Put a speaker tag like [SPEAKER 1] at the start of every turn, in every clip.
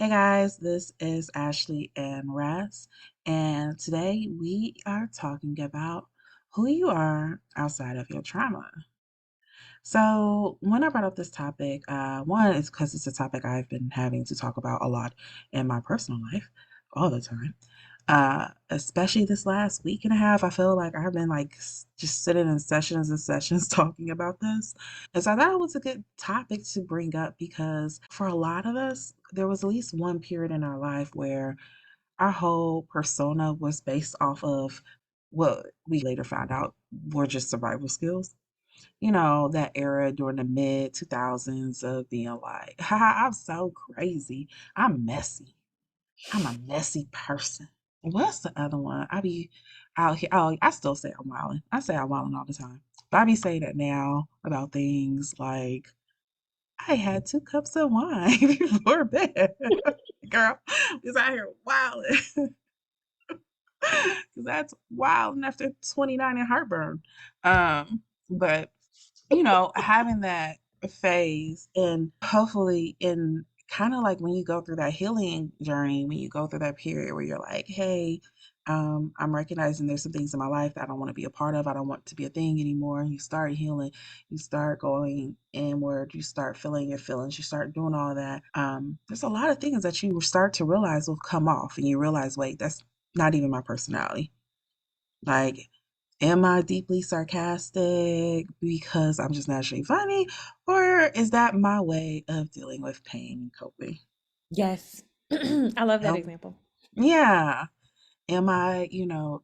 [SPEAKER 1] Hey guys, this is Ashley and Russ, and today we are talking about who you are outside of your trauma. So, when I brought up this topic, one is because it's a topic I've been having to talk about a lot in my personal life all the time. Especially this last week and a half, I feel like I've been just sitting in sessions and sessions talking about this. And so I thought it was a good topic to bring up because for a lot of us, there was at least one period in our life where our whole persona was based off of what we later found out were just survival skills. That era during the mid 2000s of being like, haha, I'm so crazy. I'm messy. I'm a messy person. What's the other one? I be out here. Oh, I still say I'm wilding. I say I'm wilding all the time. But I be saying that now about things like I had 2 cups of wine before bed. Girl, is out here wilding. Because that's wilding after 29 and heartburn. But having that phase and hopefully in kind of like when you go through that healing journey, when you go through that period where you're like, hey, I'm recognizing there's some things in my life that I don't want to be a part of. I don't want to be a thing anymore. You start healing, you start going inward, you start feeling your feelings, you start doing all that. There's a lot of things that you start to realize will come off, and you realize, wait, that's not even my personality. Like, am I deeply sarcastic because I'm just naturally funny, or is that my way of dealing with pain and coping?
[SPEAKER 2] Yes. I love that
[SPEAKER 1] Help.
[SPEAKER 2] example.
[SPEAKER 1] Yeah. Am I,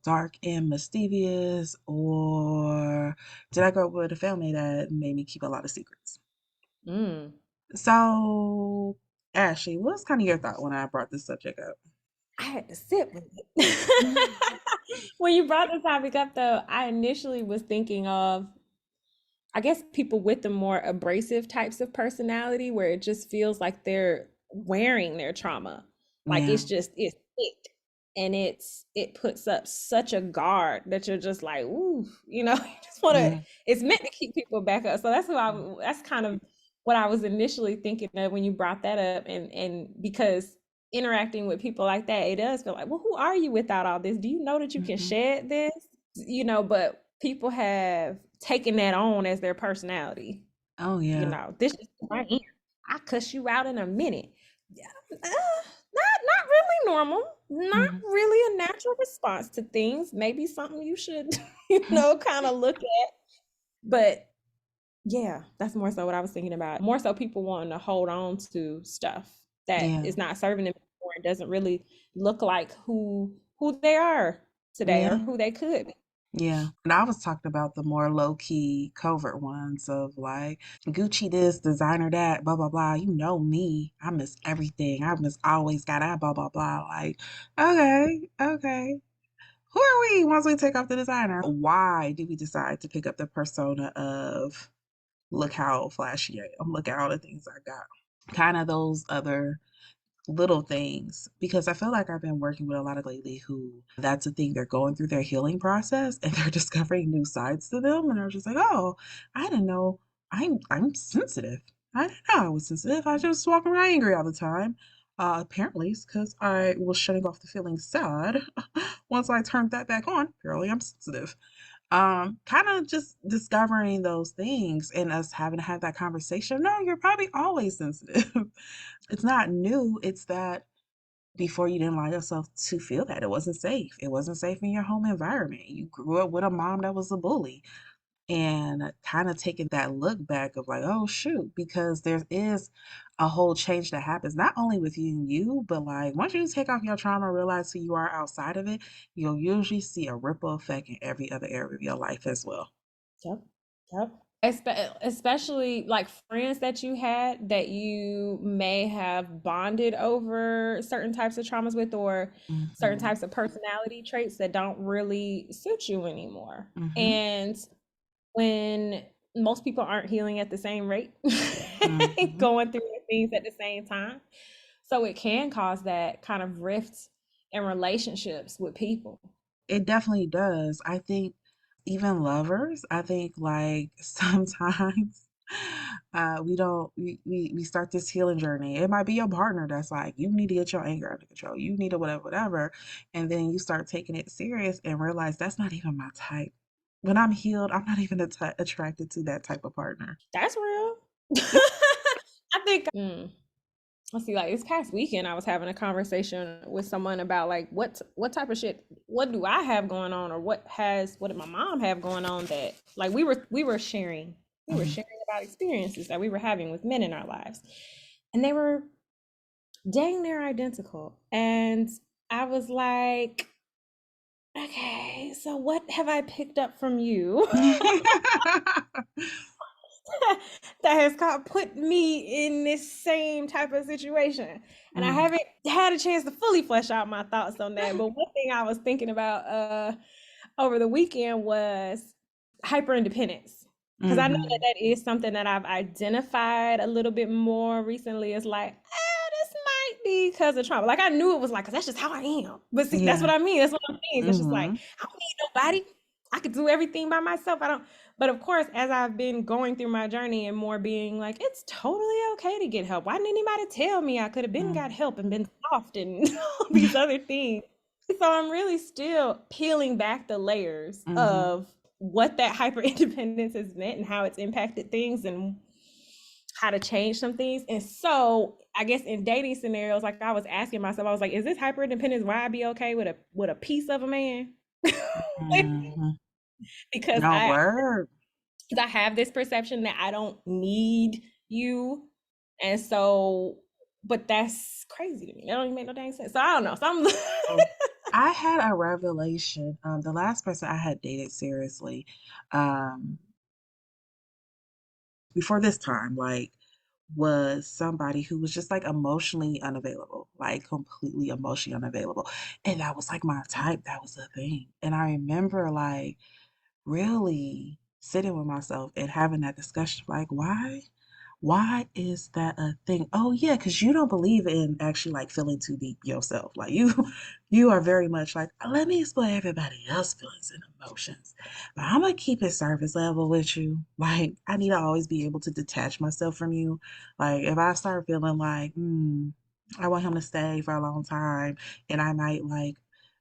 [SPEAKER 1] dark and mischievous, or did I grow up with a family that made me keep a lot of secrets?
[SPEAKER 2] Mm.
[SPEAKER 1] So, Ashley, what's kind of your thought when I brought this subject up?
[SPEAKER 2] I had to sit with it. When you brought the topic up, though, I initially was thinking of, I guess, people with the more abrasive types of personality where it just feels like they're wearing their trauma. Like
[SPEAKER 1] Yeah.
[SPEAKER 2] it's thick and it puts up such a guard that you're just like, ooh, you just want to,
[SPEAKER 1] Yeah.
[SPEAKER 2] it's meant to keep people back up. So that's kind of what I was initially thinking of when you brought that up. And because interacting with people like that, it does feel like, well, who are you without all this? Do you know that you can
[SPEAKER 1] Hmm.
[SPEAKER 2] shed this? But people have taken that on as their personality.
[SPEAKER 1] Oh, yeah.
[SPEAKER 2] This is who I am. I cuss you out in a minute. Yeah, not really normal. Not
[SPEAKER 1] Hmm.
[SPEAKER 2] really a natural response to things. Maybe something you should, kind of look at. But yeah, that's more so what I was thinking about. More so people wanting to hold on to stuff that
[SPEAKER 1] Yeah.
[SPEAKER 2] is not serving them anymore and doesn't really look like who they are today or
[SPEAKER 1] Yeah.
[SPEAKER 2] who they could be.
[SPEAKER 1] Yeah, and I was talking about the more low key, covert ones of like Gucci this, designer that, blah blah blah. You know me, I miss everything. I miss always got that, blah blah blah. Like, okay, okay. Who are we once we take off the designer? Why do we decide to pick up the persona of look how flashy I am, look at all the things I got? Kind of those other little things, because I feel like I've been working with a lot of lately who that's the thing, they're going through their healing process and they're discovering new sides to them and they're just like, oh, I didn't know I'm sensitive. I didn't know I was sensitive. I just walk around angry all the time. Apparently it's because I was shutting off the feeling sad. Once I turned that back on, apparently I'm sensitive. Kind of just discovering those things and us having to have that conversation. No, you're probably always sensitive. It's not new. It's that before you didn't allow yourself to feel that. It wasn't safe. It wasn't safe in your home environment. You grew up with a mom that was a bully, and kind of taking that look back of like, oh shoot, because there is a whole change that happens not only with you and you, but like once you take off your trauma, realize who you are outside of it, you'll usually see a ripple effect in every other area of your life as well.
[SPEAKER 2] Yep. Yep. Especially like friends that you had that you may have bonded over certain types of traumas with, or certain
[SPEAKER 1] Hmm.
[SPEAKER 2] types of personality traits that don't really suit you anymore.
[SPEAKER 1] Hmm.
[SPEAKER 2] And when most people aren't healing at the same rate,
[SPEAKER 1] Hmm.
[SPEAKER 2] going through things at the same time. So it can cause that kind of rift in relationships with people.
[SPEAKER 1] It definitely does. I think even lovers, I think like sometimes. We start this healing journey. It might be your partner that's like, you need to get your anger under control. You need to whatever, whatever. And then you start taking it serious and realize that's not even my type. When I'm healed, I'm not even attracted to that type of partner.
[SPEAKER 2] That's real. I think let's see, like this past weekend I was having a conversation with someone about like what type of shit, what do I have going on, or what did my mom have going on, that like we were sharing
[SPEAKER 1] Mhm.
[SPEAKER 2] about experiences that we were having with men in our lives, and they were dang near identical. And I was like, okay, so what have I picked up from you that has kind of put me in this same type of situation? And I
[SPEAKER 1] Mm,
[SPEAKER 2] haven't had a chance to fully flesh out my thoughts on that. But one thing I was thinking about over the weekend was hyper independence. Because I know that
[SPEAKER 1] mhm.
[SPEAKER 2] that is something that I've identified a little bit more recently. It's like, this might be because of trauma. Like I knew it was like, because that's just how I am. But see, that's
[SPEAKER 1] Yeah.
[SPEAKER 2] what I mean. That's what I'm saying. It's just like,
[SPEAKER 1] Mhm.
[SPEAKER 2] I don't need nobody. I could do everything by myself. I don't. But of course, as I've been going through my journey and more being like, it's totally okay to get help. Why didn't anybody tell me I could have been got
[SPEAKER 1] Mhm.
[SPEAKER 2] help and been soft and all these other things? So I'm really still peeling back the layers
[SPEAKER 1] Mhm.
[SPEAKER 2] of what that hyper independence has meant and how it's impacted things and how to change some things. And so I guess in dating scenarios, like I was asking myself, I was like, is this hyper independence why I be okay with a piece of a man?
[SPEAKER 1] Mhm.
[SPEAKER 2] because
[SPEAKER 1] No
[SPEAKER 2] I
[SPEAKER 1] word.
[SPEAKER 2] because I have this perception that I don't need you. And so, but that's crazy to me. That don't even make no dang sense. So I don't know. So I'm
[SPEAKER 1] Oh, I had a revelation. The last person I had dated seriously, um, before this time, like, was somebody who was just like emotionally unavailable, like completely emotionally unavailable. And that was like my type. That was the thing. And I remember like really sitting with myself and having that discussion, like, why? Why is that a thing? Oh yeah, because you don't believe in actually like feeling too deep yourself. Like you you are very much like, let me explain everybody else's feelings and emotions. But I'm gonna keep it surface level with you. Like I need to always be able to detach myself from you. Like if I start feeling like, I want him to stay for a long time and I might like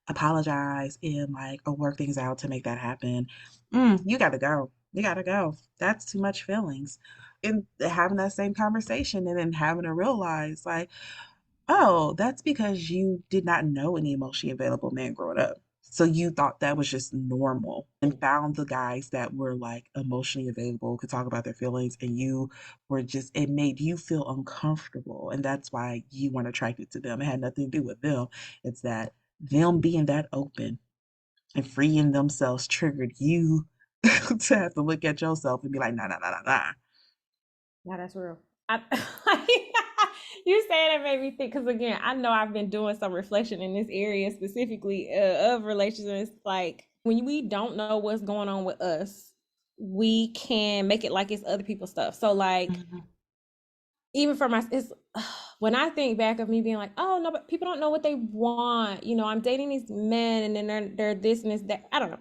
[SPEAKER 1] apologize and like or work things out to make that happen. You gotta go. You gotta go. That's too much feelings and having that same conversation and then having to realize like, oh, that's because you did not know any emotionally available men growing up. So you thought that was just normal and found the guys that were like emotionally available, could talk about their feelings, and you were just, it made you feel uncomfortable. And that's why you weren't attracted to them. It had nothing to do with them. It's that them being that open and freeing themselves triggered you to have to look at yourself and be like, nah, nah, nah, nah, nah.
[SPEAKER 2] yeah, that's real. I, you saying that made me think because again, I know I've been doing some reflection in this area specifically of relationships. Like when we don't know what's going on with us, we can make it like it's other people's stuff. So like
[SPEAKER 1] Mhm.
[SPEAKER 2] even for my, it's when I think back of me being like, oh no, but people don't know what they want. You know, I'm dating these men and then they're this and this that. I don't know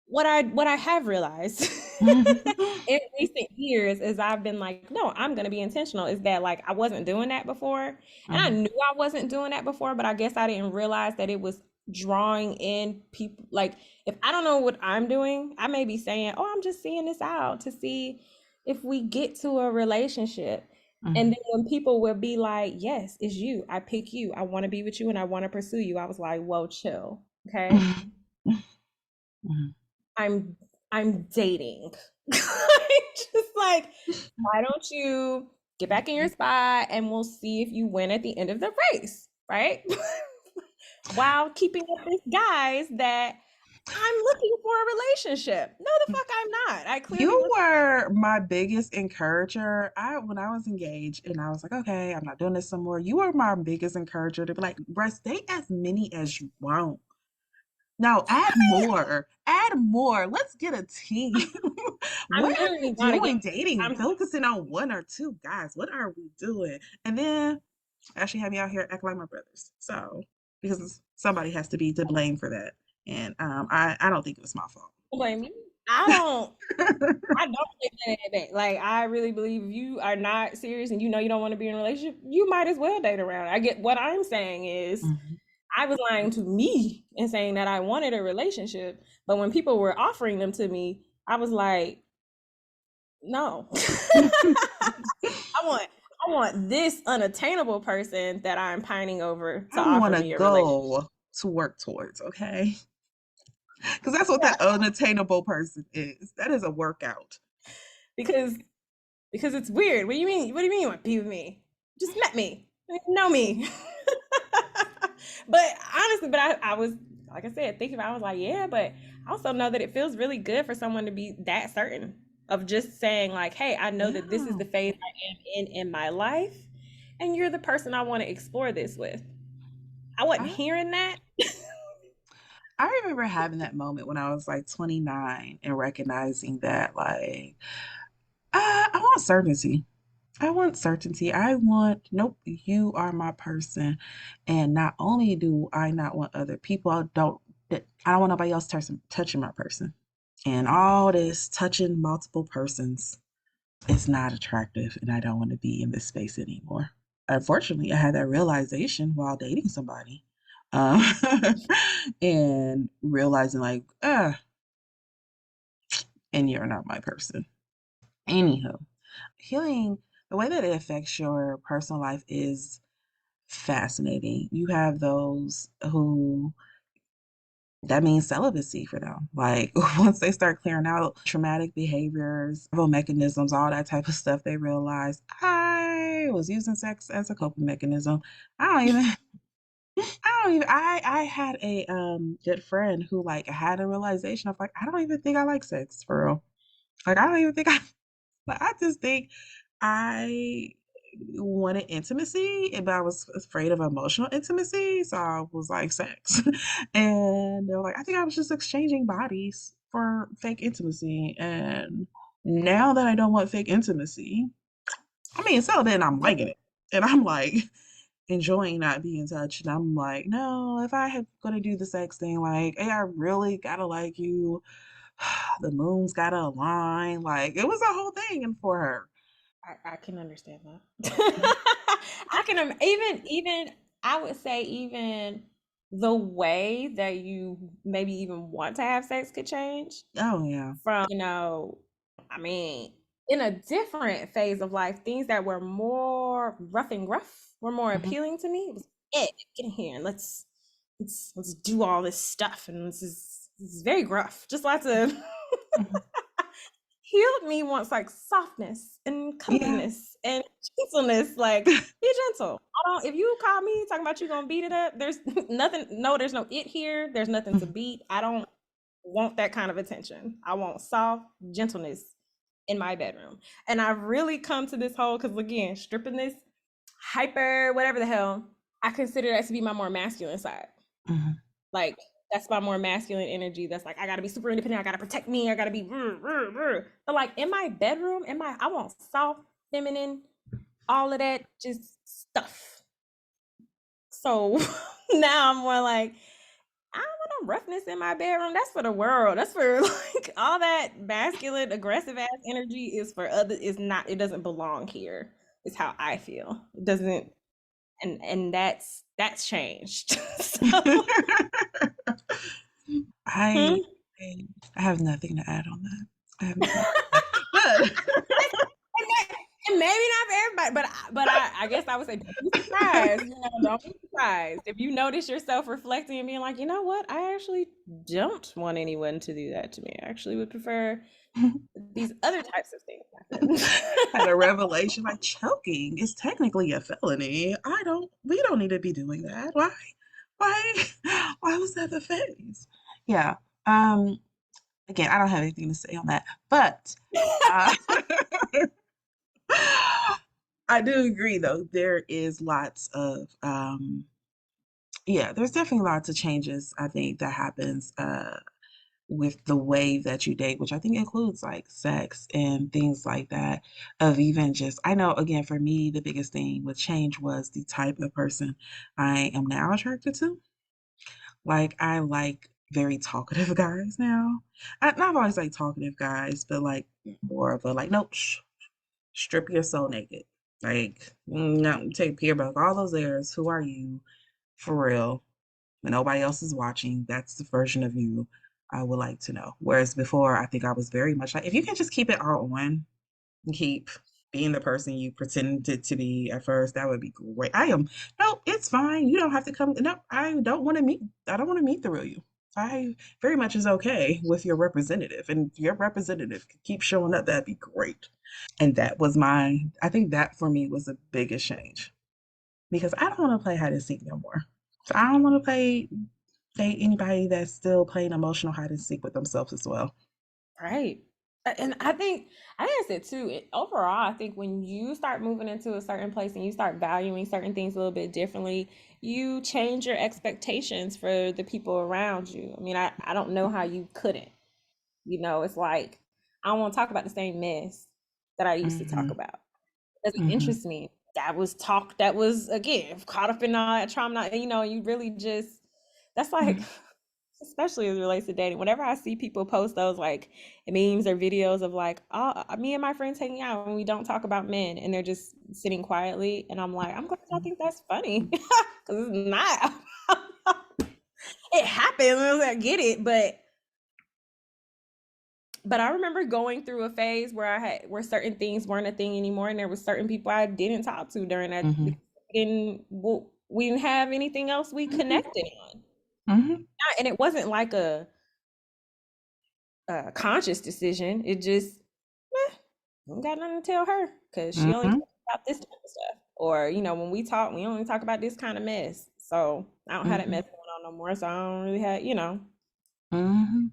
[SPEAKER 2] what I have realized in recent years is I've been like, no, I'm gonna be intentional. Is that like I wasn't doing that before, and I
[SPEAKER 1] Mhm.
[SPEAKER 2] knew I wasn't doing that before, but I guess I didn't realize that it was drawing in people. Like if I don't know what I'm doing, I may be saying, oh, I'm just seeing this out to see if we get to a relationship. And
[SPEAKER 1] Mhm.
[SPEAKER 2] then when people will be like, yes, it's you. I pick you. I want to be with you and I want to pursue you. I was like, whoa, chill. Okay.
[SPEAKER 1] Mhm. Mhm.
[SPEAKER 2] I'm I'm dating. Just like, why don't you get back in your spot and we'll see if you win at the end of the race, right? While keeping up with guys that I'm looking for a relationship. No, the fuck I'm not. I clearly
[SPEAKER 1] You
[SPEAKER 2] was.
[SPEAKER 1] were my biggest encourager. When I was engaged and I was like, okay, I'm not doing this some more. You were my biggest encourager to be like, breast, date as many as you want. No, add more. Add more. Let's get a team.
[SPEAKER 2] I'm
[SPEAKER 1] What are
[SPEAKER 2] literally
[SPEAKER 1] we
[SPEAKER 2] gonna get.
[SPEAKER 1] doing dating?
[SPEAKER 2] I'm
[SPEAKER 1] Focusing on one or two guys. What are we doing? And then actually had me out here acting like my brothers. So because somebody has to be to blame for that. And I don't think it was my fault.
[SPEAKER 2] blame you. I don't I don't take that back. Like, I really believe if you are not serious and you know you don't want to be in a relationship, you might as well date around. I get what I'm saying is
[SPEAKER 1] Mhm.
[SPEAKER 2] I was lying to me and saying that I wanted a relationship, but when people were offering them to me, I was like, no. I want I want this unattainable person that I'm pining over to
[SPEAKER 1] I want
[SPEAKER 2] offer
[SPEAKER 1] a
[SPEAKER 2] me a relationship.
[SPEAKER 1] goal to work towards, okay? Because that's what
[SPEAKER 2] Yeah,
[SPEAKER 1] that unattainable person is. That is a workout.
[SPEAKER 2] because it's weird. What do you mean? What do you mean you want to be with me? Just met me. You know me. But honestly, but I was like I said, thinking about it, I was like, yeah, but I also know that it feels really good for someone to be that certain of just saying, like, hey, I know that this is
[SPEAKER 1] Yeah.
[SPEAKER 2] the phase I am in my life, and you're the person I want to explore this with. I wasn't
[SPEAKER 1] I
[SPEAKER 2] hearing that.
[SPEAKER 1] I remember having that moment when I was like 29 and recognizing that like I want certainty. I want certainty. I want, nope, you are my person. And not only do I not want other people, I don't want nobody else touching my person. And all this touching multiple persons is not attractive, and I don't want to be in this space anymore. Unfortunately, I had that realization while dating somebody. Um, and realizing like, and you're not my person. Anywho, healing, the way that it affects your personal life is fascinating. You have those who that means celibacy for them. Like once they start clearing out traumatic behaviors, survival mechanisms, all that type of stuff, they realize I was using sex as a coping mechanism. I don't even I had a good friend who like had a realization of like, I don't even think I like sex for real. Like I don't even think I but I just think I wanted intimacy, but I was afraid of emotional intimacy, so I was like, sex. And they're like, I think I was just exchanging bodies for fake intimacy. And now that I don't want fake intimacy, I mean, celibate and I'm liking it. And I'm like enjoying not being touched. And I'm like, no, if I had gonna do the sex thing, like, hey, I really gotta like you. The moon's gotta align. Like it was a whole thing and for her.
[SPEAKER 2] I can understand that. I can even I would say even the way that you maybe even want to have sex could change
[SPEAKER 1] Oh yeah.
[SPEAKER 2] from, I mean, in a different phase of life, things that were more rough and gruff were more
[SPEAKER 1] Mhm,
[SPEAKER 2] appealing to me. It was, yeah, get in here and let's do all this stuff, and this is very gruff. Just lots of
[SPEAKER 1] mhm.
[SPEAKER 2] healed me wants like softness and
[SPEAKER 1] Yeah.
[SPEAKER 2] cuddliness and gentleness. Like, be gentle. I don't. If you call me talking about you gonna beat it up, there's nothing. No, there's no it here. There's nothing to
[SPEAKER 1] Mhm.
[SPEAKER 2] beat. I don't want that kind of attention. I want soft gentleness in my bedroom. And I've really come to this whole because again, stripping this hyper whatever the hell, I consider that to be my more masculine side.
[SPEAKER 1] Mhm.
[SPEAKER 2] Like that's my more masculine energy. That's like I gotta be super independent. I gotta protect me. I gotta be. But like in my bedroom, I want soft, feminine, all of that, just stuff. So now I'm more like I don't want no roughness in my bedroom. That's for the world. That's for like all that masculine, aggressive ass energy is for other. Is not. It doesn't belong here. Is how I feel. It doesn't. And that's changed. So.
[SPEAKER 1] I
[SPEAKER 2] Hmm?
[SPEAKER 1] I have nothing to add on that. I have nothing. But
[SPEAKER 2] And maybe not for everybody, but I guess I would say don't be surprised. Don't be surprised if you notice yourself reflecting and being like, you know what? I actually don't want anyone to do that to me. I actually would prefer these other types of things
[SPEAKER 1] had
[SPEAKER 2] happen.
[SPEAKER 1] a revelation like choking is technically a felony. We don't need to be doing that. Why why was that the phase? Yeah. Um again, I don't have anything to say on that. But uh I do agree though. There is lots of yeah, there's definitely lots of changes I think that happens with the way that you date, which I think includes like sex and things like that. Of even just, I know again, for me, the biggest thing with change was the type of person I am now attracted to. Like, I like very talkative guys now. Not always like talkative guys, but like more of a like, nope, strip your soul naked. Like, no, take peer back all those airs. Who are you for real? When nobody else is watching, that's the version of you I would like to know. Whereas before, I think I was very much like, if you can just keep it all on, keep being the person you pretended to be at first, that would be great. No, it's fine. You don't have to come. No, I don't want to meet the real you. I very much is okay with your representative, and if your representative could keep showing up, that'd be great. And that was I think that for me was the biggest change because I don't want to play hide and seek no more. So I don't want to date anybody that's still playing emotional hide and seek with themselves as well.
[SPEAKER 2] Right. And I think that's it too. Overall, I think when you start moving into a certain place and you start valuing certain things a little bit differently, you change your expectations for the people around you. I mean, I don't know how you couldn't. It's like I don't want to talk about the same mess that I used to talk
[SPEAKER 1] Mm-hmm.
[SPEAKER 2] about. It doesn't
[SPEAKER 1] Mm-hmm.
[SPEAKER 2] interest me. That was again caught up in all that trauma. You really just that's like
[SPEAKER 1] Mm-hmm.
[SPEAKER 2] especially as it relates to dating. Whenever I see people post those like memes or videos of like, oh, me and my friends hanging out and we don't talk about men and they're just sitting quietly, and I'm like, I'm glad y'all think that's funny because it's not. It happens. I get it, but I remember going through a phase where where certain things weren't a thing anymore, and there was certain people I didn't talk to during that
[SPEAKER 1] Mm-hmm.
[SPEAKER 2] because we didn't have anything else we
[SPEAKER 1] Mm-hmm.
[SPEAKER 2] connected on.
[SPEAKER 1] Mm-hmm.
[SPEAKER 2] And it wasn't like a conscious decision. It just I don't got nothing to tell her because she only
[SPEAKER 1] Mm-hmm.
[SPEAKER 2] cares about this type of stuff. Or, when we talk, we only talk about this kind of mess. So I don't have that
[SPEAKER 1] Mm-hmm.
[SPEAKER 2] mess going on no more. So I don't really have.
[SPEAKER 1] Mm-hmm.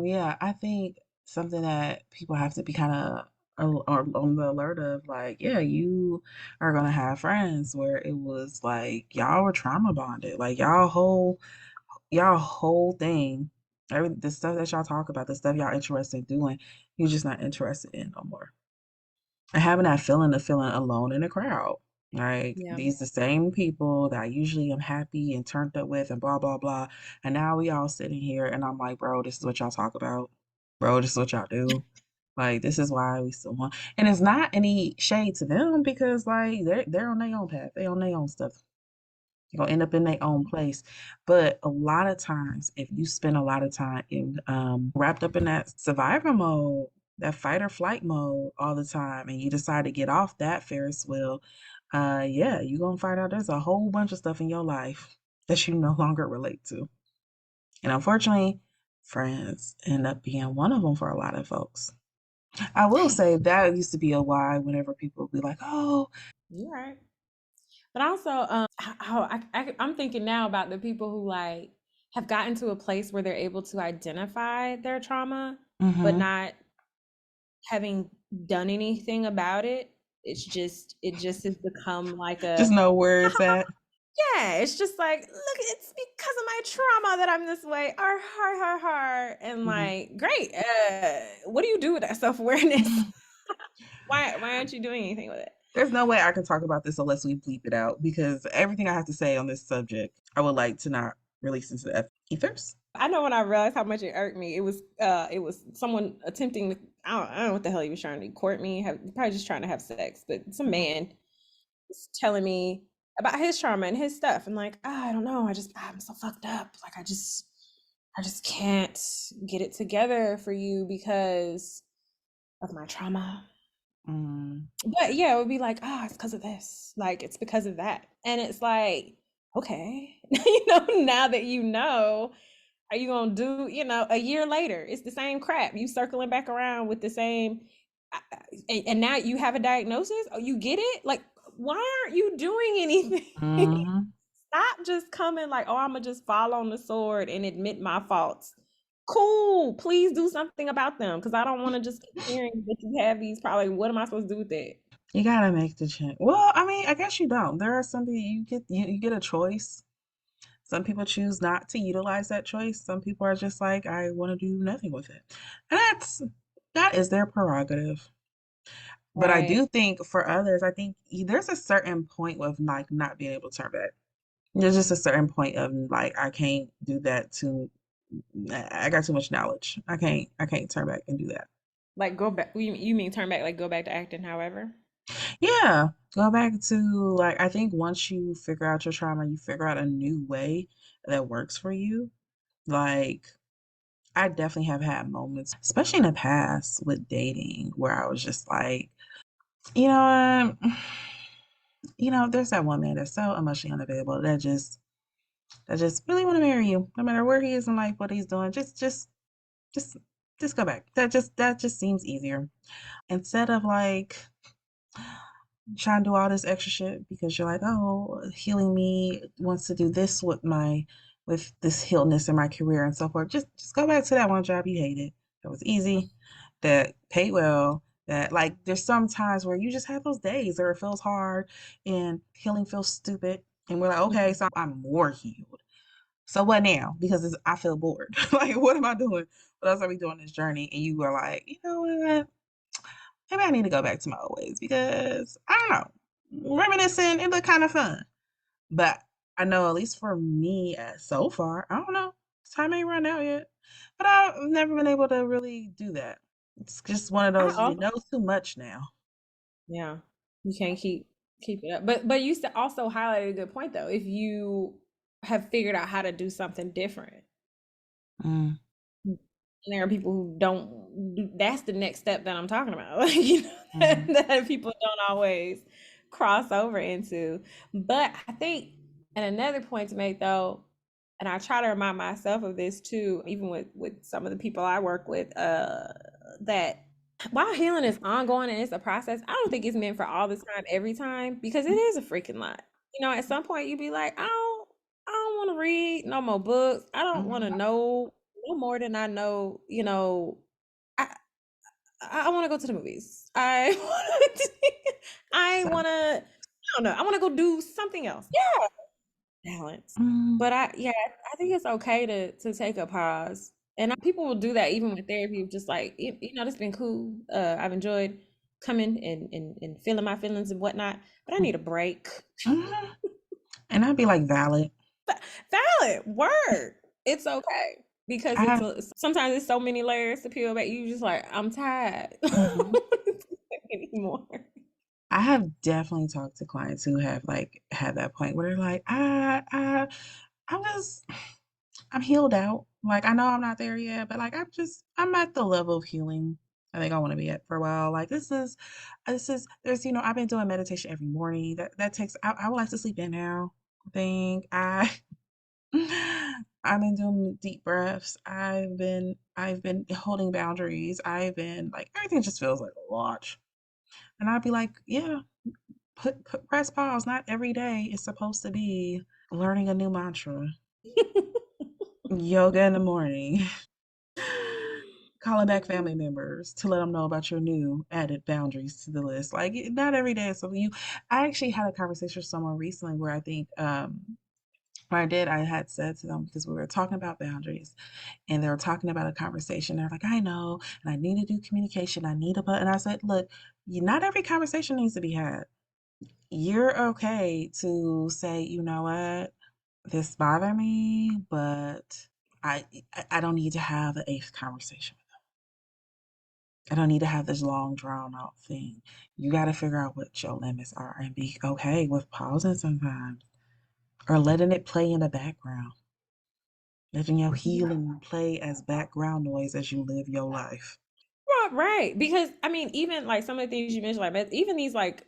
[SPEAKER 1] Yeah, I think something that people have to be kind of on the alert of, like, yeah, you are gonna have friends where it was like y'all were trauma bonded, like y'all whole thing, the stuff that y'all talk about, the stuff y'all interested in doing, you're just not interested in no more. And having that feeling of feeling alone in a crowd. Like
[SPEAKER 2] Yeah.
[SPEAKER 1] these the same people that I usually am happy and turned up with and blah blah blah. And now we all sitting here and I'm like, bro, this is what y'all talk about. Bro, this is what y'all do. Like this is why we still want, and it's not any shade to them because like they're on their own path. They on their own stuff. They're gonna end up in their own place. But a lot of times, if you spend a lot of time in wrapped up in that survivor mode, that fight or flight mode all the time, and you decide to get off that Ferris wheel, yeah, you're gonna find out there's a whole bunch of stuff in your life that you no longer relate to. And unfortunately, friends end up being one of them for a lot of folks. I will say that used to be a why whenever people be like, oh,
[SPEAKER 2] You're right. But also, I'm thinking now about the people who like have gotten to a place where they're able to identify their trauma, but
[SPEAKER 1] mm-hmm,
[SPEAKER 2] not having done anything about it. It just has become like a
[SPEAKER 1] just know where it's at.
[SPEAKER 2] yeah, it's just like, look, it's because of my trauma that I'm this way. And
[SPEAKER 1] Mhm.
[SPEAKER 2] like, great. What do you do with that self-awareness? Why aren't you doing anything with it?
[SPEAKER 1] There's no way I can talk about this unless we bleep it out because everything I have to say on this subject, I would like to not release into the ethers.
[SPEAKER 2] I know when I realized how much it irked me, it was someone attempting to I don't know what the hell he was trying to court me, probably just trying to have sex, but some
[SPEAKER 1] Mhm.
[SPEAKER 2] man was telling me about his trauma and his stuff. And like, I don't know, I'm so fucked up. Like I just can't get it together for you because of my trauma.
[SPEAKER 1] Mm.
[SPEAKER 2] But yeah, it would be like, it's because of this. Like it's because of that. And it's like, okay, now that you know, are you gonna do, a year later, it's the same crap. You circling back around with the same and now you have a diagnosis? Oh, you get it? Like, why aren't you doing anything?
[SPEAKER 1] Mhm.
[SPEAKER 2] Stop just coming like, oh, I'm gonna just fall on the sword and admit my faults. Cool. Please do something about them because I don't want to just keep hearing that you have these probably. What am I supposed to do with that?
[SPEAKER 1] You gotta make the change. Well, I mean, I guess you don't. There are some people you get a choice. Some people choose not to utilize that choice. Some people are just like, I want to do nothing with it. And that is their prerogative. But I
[SPEAKER 2] Right.
[SPEAKER 1] do think for others, I think there's a certain point of like not being able to turn back. There's just a certain point of like I can't do that to I got too much knowledge. I can't turn back and do that.
[SPEAKER 2] Like go back, you mean turn back, like go back to acting, however?
[SPEAKER 1] Yeah, go back to like I think once you figure out your trauma, you figure out a new way that works for you. Like I definitely have had moments, especially in the past with dating, where I was just like, you know what? There's that one man that's so emotionally unavailable that just really want to marry you, no matter where he is in life, what he's doing. Just, just go back. That just seems easier instead of like trying to do all this extra shit because you're like, oh, healing me wants to do this with this healedness in my career and so forth. Just go back to that one job you hated. That was easy, that paid well, that like there's some times where you just have those days where it feels hard and healing feels stupid. And we're like, okay, so I'm more healed. So what now? Because I feel bored. Like, what am I doing? What else are we doing this journey? And you were like, you know what? Maybe I need to go back to my old ways because I don't know. Reminiscing, it looked kind of fun. But I know at least for me so far, I don't know. Time ain't run out yet. But I've never been able to really do that. It's just one of
[SPEAKER 2] I
[SPEAKER 1] those you
[SPEAKER 2] also,
[SPEAKER 1] know too much now.
[SPEAKER 2] yeah, you can't keep it up. But you also highlighted a good point though. If you have figured out how to do something different,
[SPEAKER 1] Mm,
[SPEAKER 2] and there are people who don't that's the next step that I'm talking about. Like, you know,
[SPEAKER 1] mm,
[SPEAKER 2] that people don't always cross over into. But I think, and another point to make though, and I try to remind myself of this too, even with some of the people I work with, that while healing is ongoing and it's a process, I don't think it's meant for all the time, every time, because it is a freaking lot. You know, at some point you'd be like, I don't want to read no more books. I don't want to
[SPEAKER 1] mm,
[SPEAKER 2] know no more than I know. You know, I I want to go to the movies. I want to, I
[SPEAKER 1] so,
[SPEAKER 2] want to. I don't know. I want to go do something else. Yeah, balance.
[SPEAKER 1] mm,
[SPEAKER 2] But yeah, I think it's okay to take a pause, and people will do that even with therapy. Just like this has been cool. I've enjoyed coming and feeling my feelings and whatnot, but I need a break.
[SPEAKER 1] mhm. And I'd be like valid.
[SPEAKER 2] Valid word. It's okay because
[SPEAKER 1] I have
[SPEAKER 2] sometimes it's so many layers to peel back. You just like, I'm tired.
[SPEAKER 1] mhm.
[SPEAKER 2] Anymore.
[SPEAKER 1] I have definitely talked to clients who have like had that point where they're like, I'm just I'm healed out. Like I know I'm not there yet, but like I'm at the level of healing I think I want to be at for a while. Like this is there's I've been doing meditation every morning. That takes I would like to sleep in now. I think I've been doing deep breaths. I've been holding boundaries. I've been like everything just feels like a lot. And I'd be like, yeah, put press pause. Not every day is supposed to be learning a new mantra. Yoga in the morning. Calling back family members to let them know about your new added boundaries to the list. Like not every day. So I actually had a conversation with someone recently where I think when I had said to them because we were talking about boundaries and they were talking about a conversation. They're like, I know, and I need to do communication. I need a but, and I said, look, not every conversation needs to be had. You're okay to say, you know what, this bothered me, but I don't need to have the eighth conversation. I don't need to have this long drawn out thing. You got to figure out what your limits are and be okay with pausing sometimes or letting it play in the background, letting your healing play as background noise as you live your life.
[SPEAKER 2] Right, right. Because I mean, even like some of the things you mentioned, like even these like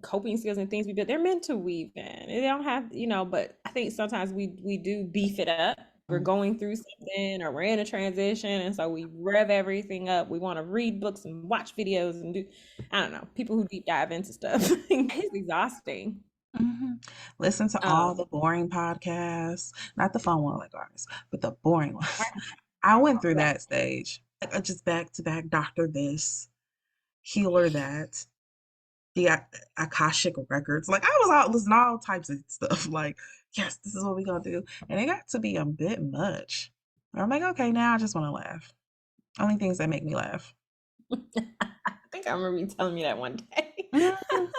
[SPEAKER 2] coping skills and things we build, they're meant to weave in. They don't have, but I think sometimes we do beef it up. We're
[SPEAKER 1] Mm,
[SPEAKER 2] going through something or we're in a transition, and so we rev everything up. We want to read books and watch videos and do, I don't know, people who deep dive into stuff. It's exhausting.
[SPEAKER 1] mhm. Listen to all
[SPEAKER 2] Um,
[SPEAKER 1] the boring podcasts, not the fun one like ours, but the boring ones. I went through
[SPEAKER 2] yeah.
[SPEAKER 1] that stage. Like, just back to back, doctor this, healer that, the Akashic records. Like I was out listening to all types of stuff. Like, yes, this is what we're gonna do. And it got to be a bit much. I'm like, okay, now I just want to laugh. Only things that make me laugh.
[SPEAKER 2] I think I remember you telling me that one day.
[SPEAKER 1] Mhm,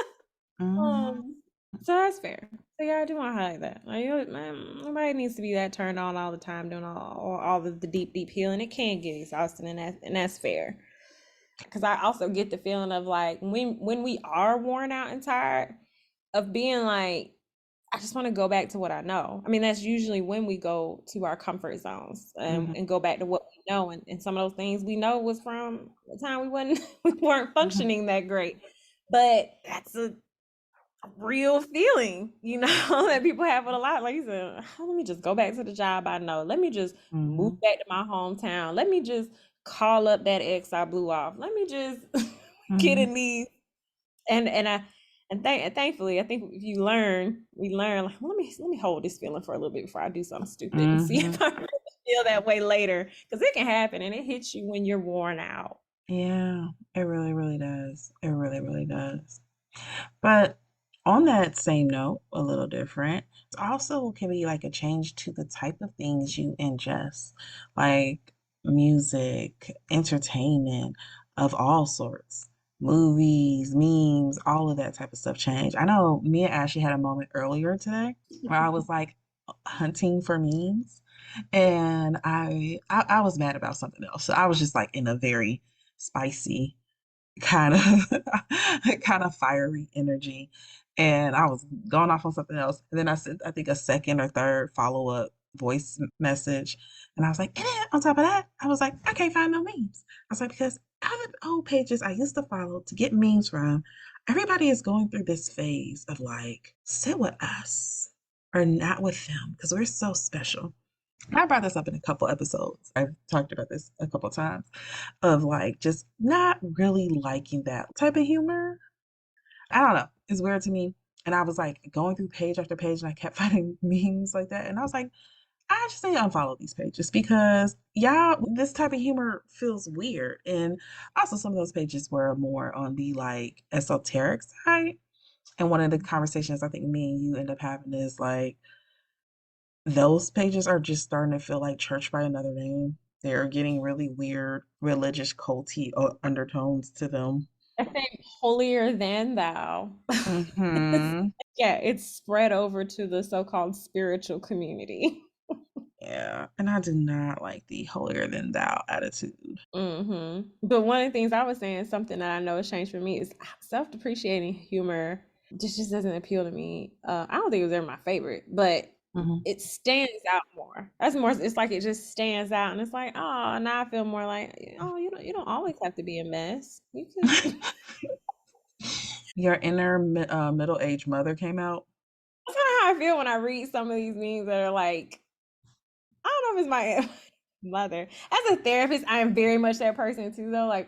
[SPEAKER 1] mhm.
[SPEAKER 2] So that's fair. So yeah, I do want to highlight that. Like, man, nobody needs to be that turned on all the time, doing all the deep, deep healing. It can get exhausting, and that's fair. Because I also get the feeling of like when we are worn out and tired of being like, I just want to go back to what I know. I mean, that's usually when we go to our comfort zones
[SPEAKER 1] Mhm,
[SPEAKER 2] and go back to what we know. And some of those things we know was from the time we wasn't we weren't
[SPEAKER 1] mhm,
[SPEAKER 2] functioning that great. But that's a real feeling, that people have with a lot. Like you said, "Oh, let me just go back to the job I know. Let me just move
[SPEAKER 1] mhm,
[SPEAKER 2] back to my hometown. Let me just call up that ex I blew off. Let me just get
[SPEAKER 1] mhm,
[SPEAKER 2] in these and thankfully, I think if we learn like, well, let me hold this feeling for a little bit before I do something stupid and see
[SPEAKER 1] mhm.
[SPEAKER 2] if I really feel that way later. Because it can happen and it hits you when you're worn out.
[SPEAKER 1] Yeah, it really, really does. It really, really does. But on that same note, a little different, it also can be like a change to the type of things you ingest, like music, entertainment of all sorts, movies, memes, all of that type of stuff change. I know me and Ashley had a moment earlier today where I was like hunting for memes and I was mad about something else. So I was just like in a very spicy kind of kind of fiery energy. And I was going off on something else. And then I sent, I think, a second or third follow-up voice message. And I was like, and then on top of that, I was like, I can't find no memes. I was like, because other old pages I used to follow to get memes from, everybody is going through this phase of like, sit with us or not with them because we're so special. I brought this up in a couple episodes. I've talked about this a couple times of like just not really liking that type of humor. I don't know. It's weird to me. And I was like going through page after page and I kept finding memes like that. And I was like, I just need to unfollow these pages because y'all, this type of humor feels weird. And also, some of those pages were more on the like esoteric side. And one of the conversations I think me and you end up having is like, those pages are just starting to feel like church by another name. They're getting really weird religious culty undertones to them.
[SPEAKER 2] I think holier than thou.
[SPEAKER 1] Mhm.
[SPEAKER 2] Yeah, it's spread over to the so-called spiritual community.
[SPEAKER 1] Yeah, and I do not like the holier than thou attitude.
[SPEAKER 2] But one of the things I was saying, something that I know has changed for me is self-depreciating humor. Just doesn't appeal to me. I don't think it was ever my favorite, but
[SPEAKER 1] Mhm.
[SPEAKER 2] it stands out more. That's more. It's like it just stands out, and it's like, oh, now I feel more like, oh, you don't always have to be a mess. You can.
[SPEAKER 1] Your inner middle-aged mother came out.
[SPEAKER 2] That's kind of how I feel when I read some of these memes that are like, I don't know if it's my mother. As a therapist, I am very much that person too, though.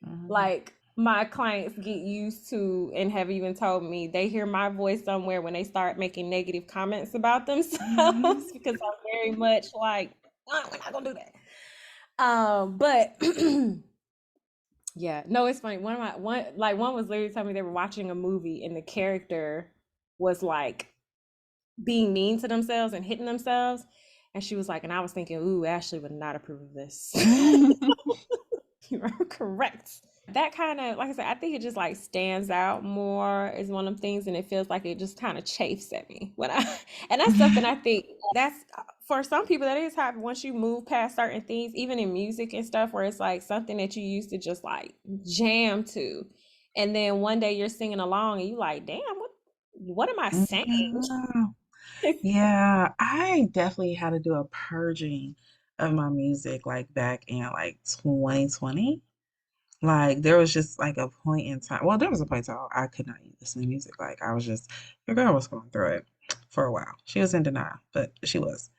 [SPEAKER 1] Mhm.
[SPEAKER 2] Like my clients get used to and have even told me they hear my voice somewhere when they start making negative comments about themselves
[SPEAKER 1] Mhm.
[SPEAKER 2] because I'm very much like, "Oh, we're not gonna do that." But yeah, no, it's funny. One was literally telling me they were watching a movie and the character was like being mean to themselves and hitting themselves. And she was like, and I was thinking, ooh, Ashley would not approve of this. You are correct. That kind of, like I said, I think it just like stands out more as one of the things, and it feels like it just kind of chafes at me when I, and that's something I think that's for some people that is hard once you move past certain things, even in music and stuff, where it's like something that you used to just like jam to, and then one day you're singing along and you like, damn, what am I saying?
[SPEAKER 1] Yeah. Yeah, I definitely had to do a purging of my music like back in like 2020. Like there was just like a point in time. Well, there was a point in time I could not even listen to music. Like I was just your girl was going through it for a while. She was in denial, but she was.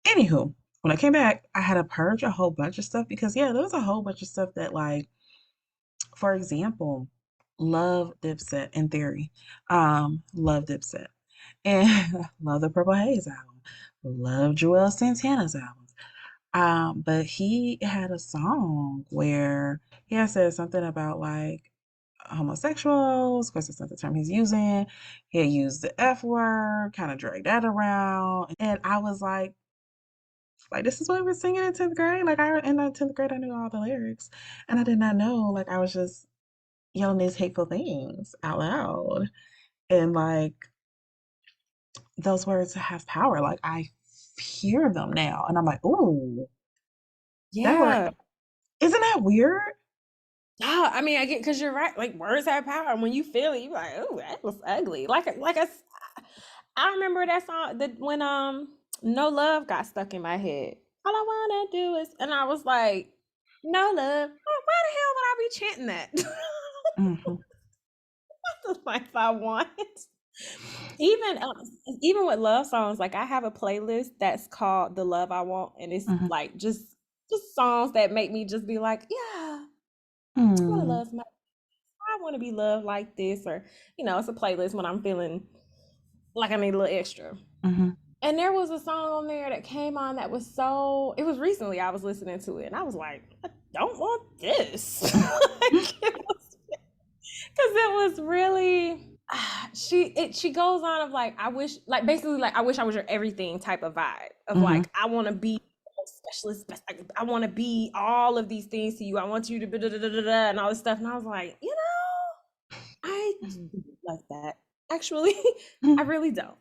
[SPEAKER 1] Anywho, when I came back, I had to purge a whole bunch of stuff because yeah, there was a whole bunch of stuff that like, for example, love Dipset in theory. Love Dipset. And love the Purple Haze album. Love Joel Santana's albums. But he had a song where he had said something about like homosexuals, because it's not the term he's using. He had used the F word, kind of dragged that around. And I was like, this is what we were singing in 10th grade. Like I in the 10th grade I knew all the lyrics. And I did not know. Like I was just yelling these hateful things out loud. And like those words have power. Like I hear them now, and I'm like, "Ooh, that word."
[SPEAKER 2] Yeah.
[SPEAKER 1] Isn't that weird?
[SPEAKER 2] Yeah, I mean, I get because you're right. Like words have power, and when you feel it, you're like, "Oh, that was ugly." I remember that song that when "No Love" got stuck in my head. All I wanna do is, and I was like, "No love." Why the hell would I be chanting that?
[SPEAKER 1] Hmm.
[SPEAKER 2] That's the life I want. Even even with love songs, like I have a playlist that's called "The Love I Want," and it's
[SPEAKER 1] Hmm.
[SPEAKER 2] like just songs that make me just be like, "Yeah, I want to
[SPEAKER 1] Hmm.
[SPEAKER 2] love my." I want to be loved like this, or it's a playlist when I'm feeling like I need a little extra.
[SPEAKER 1] Hmm.
[SPEAKER 2] And there was a song on there that came on that was so. It was recently I was listening to it, and I was like, I don't want this. Like, because it was really. She goes on of like I wish like basically like I wish I was your everything type of vibe of
[SPEAKER 1] Hmm.
[SPEAKER 2] like I want to be a specialist like, I want to be all of these things to you. I want you to and all this stuff, and I was like, I don't like that. Actually, I really don't.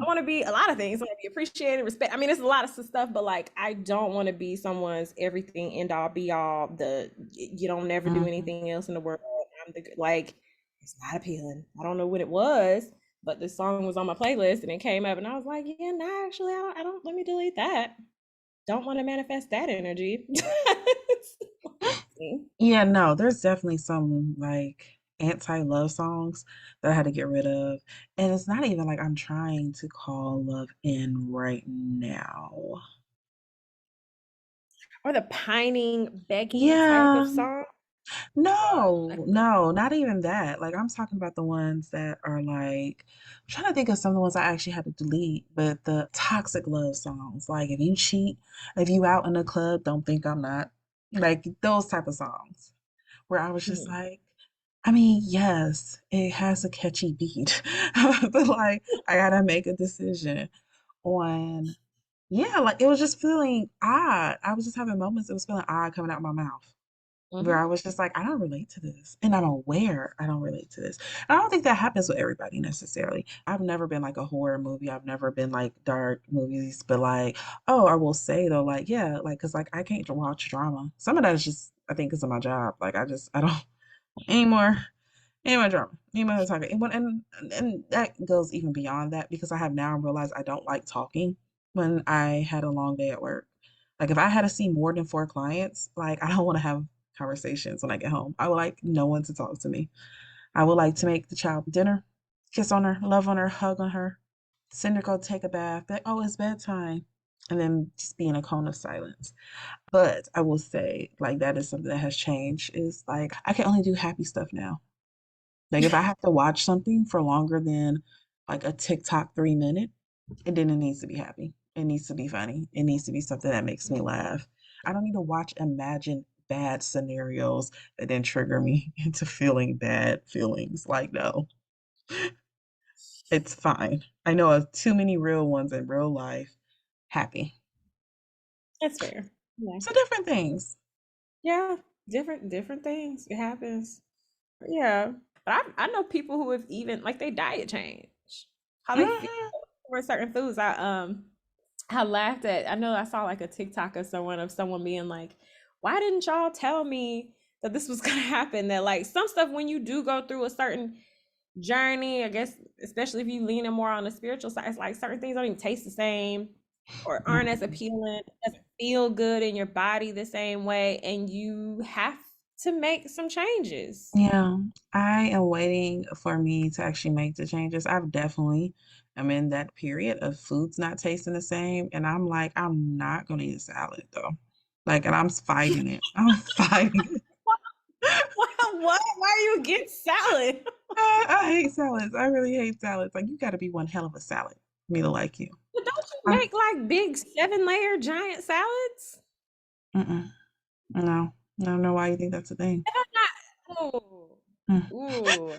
[SPEAKER 2] I want to be a lot of things. I want to be appreciated, respect. I mean, it's a lot of stuff, but like, I don't want to be someone's everything, end all, be all. The you don't never do
[SPEAKER 1] Hmm.
[SPEAKER 2] anything else in the world. I'm the like, it's not appealing. I don't know what it was, but the song was on my playlist and it came up, and I was like, yeah, no, actually, I don't. Let me delete that. Don't want to manifest that energy.
[SPEAKER 1] Yeah, no, there's definitely some like anti-love songs that I had to get rid of. And it's not even like I'm trying to call love in right now.
[SPEAKER 2] Or the pining, begging type of
[SPEAKER 1] Yeah,
[SPEAKER 2] song.
[SPEAKER 1] no,
[SPEAKER 2] Like,
[SPEAKER 1] no, not even that. Like I'm talking about the ones that are like I'm trying to think of some of the ones I actually had to delete, but the toxic love songs, like if you cheat, if you out in the club, don't think I'm not. Like those type of songs where I was just
[SPEAKER 2] mhm.
[SPEAKER 1] like, I mean, yes, it has a catchy beat, but like I gotta make a decision on, yeah, like it was just feeling odd. I was just having moments, it was feeling odd coming out my mouth where I
[SPEAKER 2] Mhm.
[SPEAKER 1] was just like, I don't relate to this. And I'm aware I don't relate to this. And I don't think that happens with everybody necessarily. I've never been like a horror movie. I've never been like dark movies, but like, oh, I will say though, like, yeah, like, cause like I can't watch drama. Some of that is just, I think, because of my job. Like, I don't anymore. Any more drama, any more talking, and that goes even beyond that because I have now realized I don't like talking when I had a long day at work. Like if I had to see more than 4 clients, like I don't want to have conversations when I get home. I would like no one to talk to me. I would like to make the child dinner, kiss on her, love on her, hug on her, send her go take a bath. Be like, oh, it's bedtime, and then just be in a cone of silence. But I will say, like that is something that has changed. Is like I can only do happy stuff now. Like if I have to watch something for longer than like a TikTok 3 minute, and then it needs to be happy. It needs to be funny. It needs to be something that makes me laugh. I don't need to watch imagined bad scenarios that then trigger me into feeling bad feelings. Like, no, it's fine. I know of too many real ones in real life. Happy.
[SPEAKER 2] That's fair. Yeah.
[SPEAKER 1] So different things.
[SPEAKER 2] Yeah, different things. It happens. Yeah. But I know people who have even like they diet change. How they feel
[SPEAKER 1] Mhm.
[SPEAKER 2] for certain foods. I laughed at I know I saw like a TikTok of someone being like, why didn't y'all tell me that this was gonna happen? That like some stuff when you do go through a certain journey, I guess, especially if you leaning more on the spiritual side, it's like certain things don't even taste the same or aren't as
[SPEAKER 1] Mhm.
[SPEAKER 2] appealing, doesn't feel good in your body the same way, and you have to make some changes.
[SPEAKER 1] Yeah, I am waiting for me to actually make the changes. I've definitely am in that period of foods not tasting the same, and I'm like, I'm not gonna eat a salad though. Like, and I'm fighting it. I'm fighting it.
[SPEAKER 2] What? Why are you against salad?
[SPEAKER 1] I hate salads. I really hate salads. Like, you got to be one hell of a salad for me to like you.
[SPEAKER 2] But don't you
[SPEAKER 1] I,
[SPEAKER 2] make like big 7-layer giant salads?
[SPEAKER 1] mm-mm, no, I don't know why you think that's a thing.
[SPEAKER 2] And I'm not. Oh,
[SPEAKER 1] Mm.
[SPEAKER 2] ooh.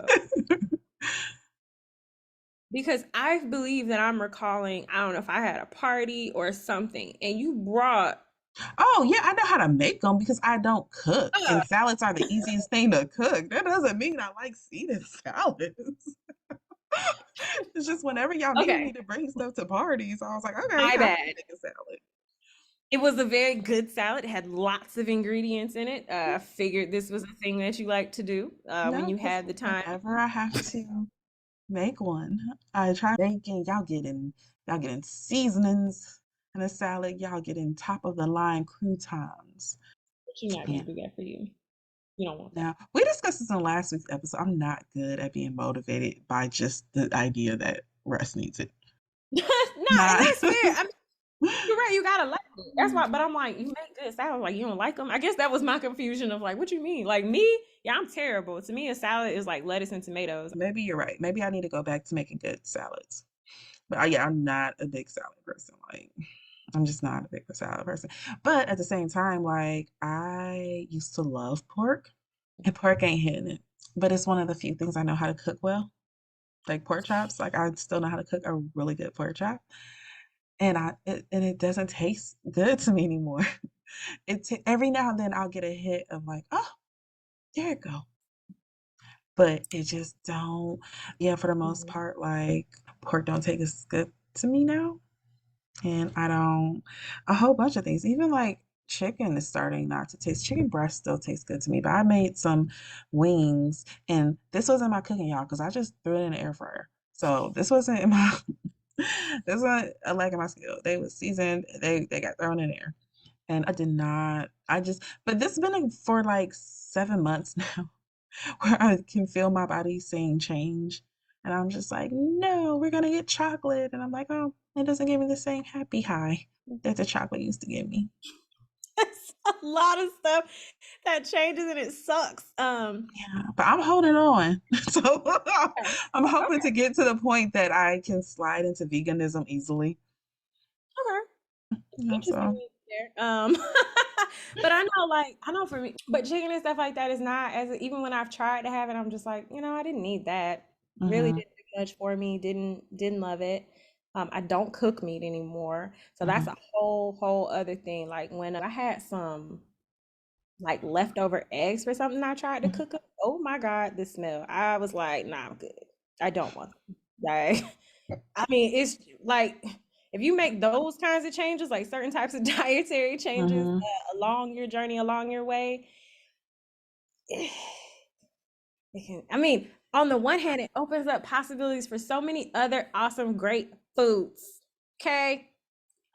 [SPEAKER 2] Because I believe that I'm recalling, I don't know if I had a party or something, and you brought
[SPEAKER 1] Oh, yeah, I know how to make them because I don't cook,
[SPEAKER 2] uh,
[SPEAKER 1] and salads are the easiest thing to cook. That doesn't mean I like eating salads. It's just whenever y'all needed
[SPEAKER 2] Okay,
[SPEAKER 1] me to bring stuff to parties, I was like, okay,
[SPEAKER 2] my
[SPEAKER 1] yeah, I can
[SPEAKER 2] bad.
[SPEAKER 1] make a salad.
[SPEAKER 2] It was a very good salad. It had lots of ingredients in it. I figured this was a thing that you like to do when
[SPEAKER 1] No,
[SPEAKER 2] you
[SPEAKER 1] because
[SPEAKER 2] had the time.
[SPEAKER 1] whenever I have to make one, I try making y'all getting seasonings in a salad, y'all getting top of the line croutons.
[SPEAKER 2] But you're not
[SPEAKER 1] Yeah.
[SPEAKER 2] gonna do that for you. You don't want that.
[SPEAKER 1] Now, we discussed this in last week's episode. I'm not good at being motivated by just the idea that Russ needs it.
[SPEAKER 2] No, and
[SPEAKER 1] Not.
[SPEAKER 2] that's fair. I mean, you're right. You gotta like it. That's why. But I'm like, you make good salad. Like you don't like them. I guess that was my confusion of like, what you mean? Like me? Yeah, I'm terrible. To me, a salad is like lettuce and tomatoes.
[SPEAKER 1] Maybe you're right. Maybe I need to go back to making good salads. But yeah, I'm not a big salad person. Like, I'm just not a big salad person. But at the same time, like, I used to love pork, and pork ain't hitting it. But it's one of the few things I know how to cook well, like pork chops. Like, I still know how to cook a really good pork chop, and it doesn't taste good to me anymore. Every now and then I'll get a hit of like, oh, there it go. But it just don't. Yeah, for the most
[SPEAKER 2] Mhm.
[SPEAKER 1] part, like pork don't taste as good to me now. And I don't a whole bunch of things. Even like chicken is starting not to taste. Chicken breast still tastes good to me, but I made some wings, and this wasn't my cooking, y'all, because I just threw it in the air fryer. So this wasn't in my this wasn't a leg of my skill. They was seasoned. They got thrown in there, and I did not. I just but this has been for like 7 months now, where I can feel my body saying change. And I'm just like, no, we're gonna get chocolate. And I'm like, oh, it doesn't give me the same happy high that the chocolate used to give me.
[SPEAKER 2] It's a lot of stuff that changes and it sucks.
[SPEAKER 1] Yeah, but I'm holding on. So
[SPEAKER 2] Okay.
[SPEAKER 1] I'm hoping to
[SPEAKER 2] Okay.
[SPEAKER 1] get to the point that I can slide into veganism easily.
[SPEAKER 2] Okay.
[SPEAKER 1] Yeah,
[SPEAKER 2] Interesting
[SPEAKER 1] so
[SPEAKER 2] there. But I know, like, I know for me, but chicken and stuff like that is not as even when I've tried to have it, I'm just like, I didn't need that. Really
[SPEAKER 1] mhm,
[SPEAKER 2] didn't do much for me. Didn't love it. I don't cook meat anymore, so that's
[SPEAKER 1] mhm,
[SPEAKER 2] a whole other thing. Like when I had some like leftover eggs for something I tried to
[SPEAKER 1] mhm,
[SPEAKER 2] cook up. Oh my God, the smell! I was like, nah, I'm good. I don't want them. Like, I mean, it's like if you make those kinds of changes, like certain types of dietary changes
[SPEAKER 1] mhm,
[SPEAKER 2] along your journey, along your way, it can, I mean, on the one hand, it opens up possibilities for so many other awesome, great foods. Okay.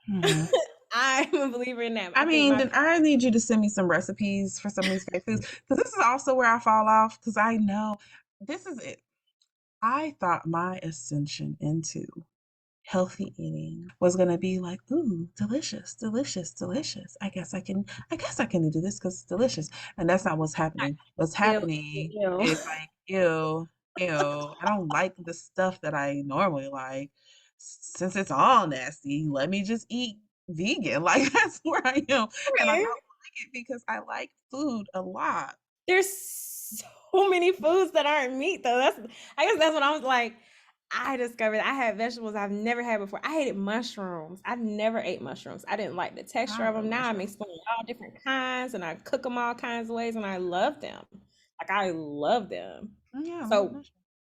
[SPEAKER 1] mhm.
[SPEAKER 2] I'm a believer in that.
[SPEAKER 1] I
[SPEAKER 2] I think
[SPEAKER 1] mean,
[SPEAKER 2] my
[SPEAKER 1] then I need you to send me some recipes for some of these great foods, because this is also where I fall off, because I know this is it. I thought my ascension into healthy eating was gonna be like, ooh, delicious, delicious, delicious. I guess I can do this because it's delicious. And that's not what's happening. What's
[SPEAKER 2] ew,
[SPEAKER 1] happening
[SPEAKER 2] ew.
[SPEAKER 1] is like, ew, ew. I don't like the stuff that I normally like. Since it's all nasty, let me just eat vegan. Like that's where I am. And I don't
[SPEAKER 2] Okay.
[SPEAKER 1] like it because I like food a lot.
[SPEAKER 2] There's so many foods that aren't meat though. I guess that's what I was like. I discovered I had vegetables I've never had before. I hated mushrooms. I've never ate mushrooms. I didn't like the texture
[SPEAKER 1] I
[SPEAKER 2] of
[SPEAKER 1] love
[SPEAKER 2] them. Now I'm
[SPEAKER 1] mushrooms.
[SPEAKER 2] exploring all different kinds and I cook them all kinds of ways and I love them. Like I love them.
[SPEAKER 1] Yeah, I love
[SPEAKER 2] So
[SPEAKER 1] mushrooms.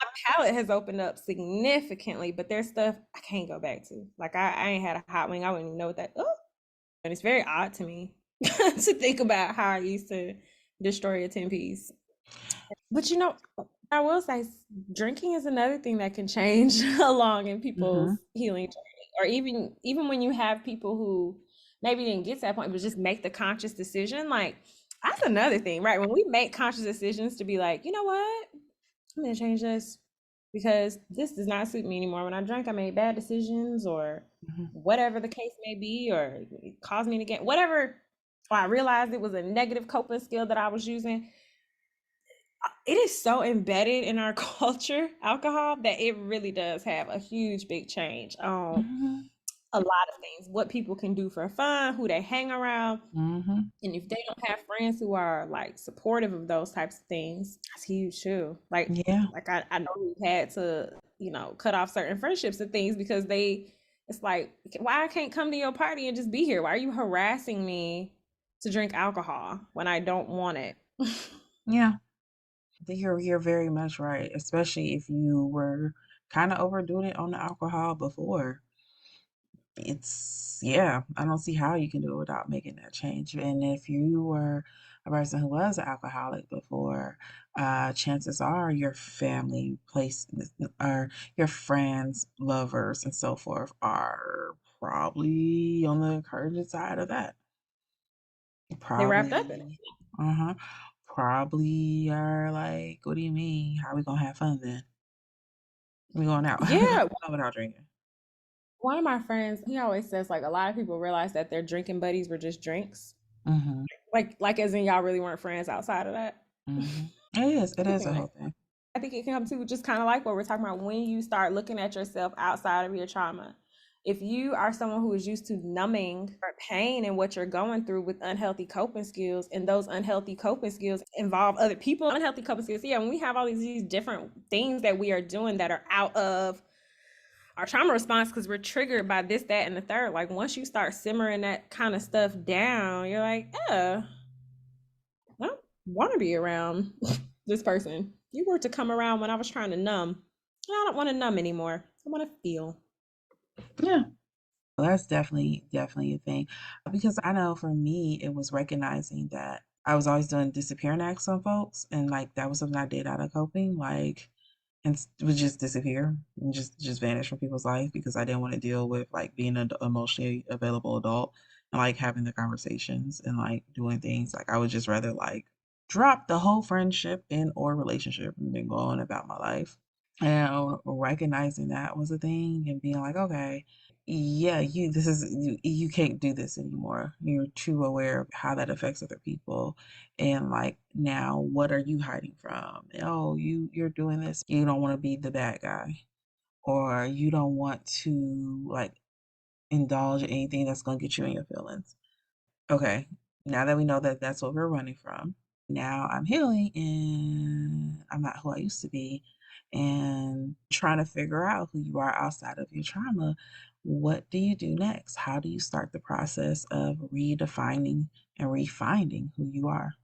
[SPEAKER 2] my palate has opened up significantly, but there's stuff I can't go back to. Like I ain't had a hot wing. I wouldn't even know what that. Oh, and it's very odd to me to think about how I used to destroy a 10 piece. But I will say drinking is another thing that can change along in people's
[SPEAKER 1] Mm-hmm.
[SPEAKER 2] healing journey. Or even when you have people who maybe didn't get to that point, but just make the conscious decision. Like that's another thing, right? When we make conscious decisions to be like, you know what? I'm gonna change this because this does not suit me anymore. When I drank, I made bad decisions or
[SPEAKER 1] Mm-hmm.
[SPEAKER 2] whatever the case may be, or it caused me to get whatever, or I realized it was a negative coping skill that I was using. It is so embedded in our culture, alcohol, that it really does have a huge big change on
[SPEAKER 1] Mm-hmm.
[SPEAKER 2] a lot of things. What people can do for fun, who they hang around,
[SPEAKER 1] Mm-hmm.
[SPEAKER 2] and if they don't have friends who are like supportive of those types of things, that's huge too.
[SPEAKER 1] Yeah.
[SPEAKER 2] I know we've had to, cut off certain friendships and things because it's like, why I can't come to your party and just be here? Why are you harassing me to drink alcohol when I don't want it?
[SPEAKER 1] Yeah. You're very much right, especially if you were kind of overdoing it on the alcohol before. It's, yeah, I don't see how you can do it without making that change. And if you were a person who was an alcoholic before, chances are your family, place, or your friends, lovers, and so forth are probably on the encouraging side of that.
[SPEAKER 2] They wrapped up in it.
[SPEAKER 1] Probably, uh-huh. Probably are like, what do you mean? How we gonna have fun then? We going out
[SPEAKER 2] Yeah,
[SPEAKER 1] without drinking.
[SPEAKER 2] one of my friends, he always says like a lot of people realize that their drinking buddies were just drinks.
[SPEAKER 1] Hmm.
[SPEAKER 2] Like as in y'all really weren't friends outside of that.
[SPEAKER 1] Hmm. It
[SPEAKER 2] I
[SPEAKER 1] is
[SPEAKER 2] think
[SPEAKER 1] a
[SPEAKER 2] that
[SPEAKER 1] whole thing.
[SPEAKER 2] I think it can come to just kind of like what we're talking about when you start looking at yourself outside of your trauma. If you are someone who is used to numbing or pain and what you're going through with unhealthy coping skills, and those unhealthy coping skills involve other people, unhealthy coping skills. Yeah, when we have all these different things that we are doing that are out of our trauma response because we're triggered by this, that, and the third. Like once you start simmering that kind of stuff down, you're like, yeah, I don't want to be around this person. You were to come around when I was trying to numb. I don't want to numb anymore. I want to feel.
[SPEAKER 1] Yeah. Well, that's definitely a thing. Because I know for me, it was recognizing that I was always doing disappearing acts on folks, and like that was something I did out of coping, like, and would just disappear and just vanish from people's life because I didn't want to deal with like being an emotionally available adult and like having the conversations and like doing things. Like I would just rather like drop the whole friendship and or relationship and then go on about my life. And recognizing that was a thing and being like, okay, yeah, you can't do this anymore. You're too aware of how that affects other people. And like now what are you hiding from? Oh, you're doing this. You don't want to be the bad guy. Or you don't want to like indulge in anything that's gonna get you in your feelings. Okay. Now that we know that that's what we're running from, now I'm healing and I'm not who I used to be and trying to figure out who you are outside of your trauma. What do you do next? How do you start the process of redefining and refinding who you are?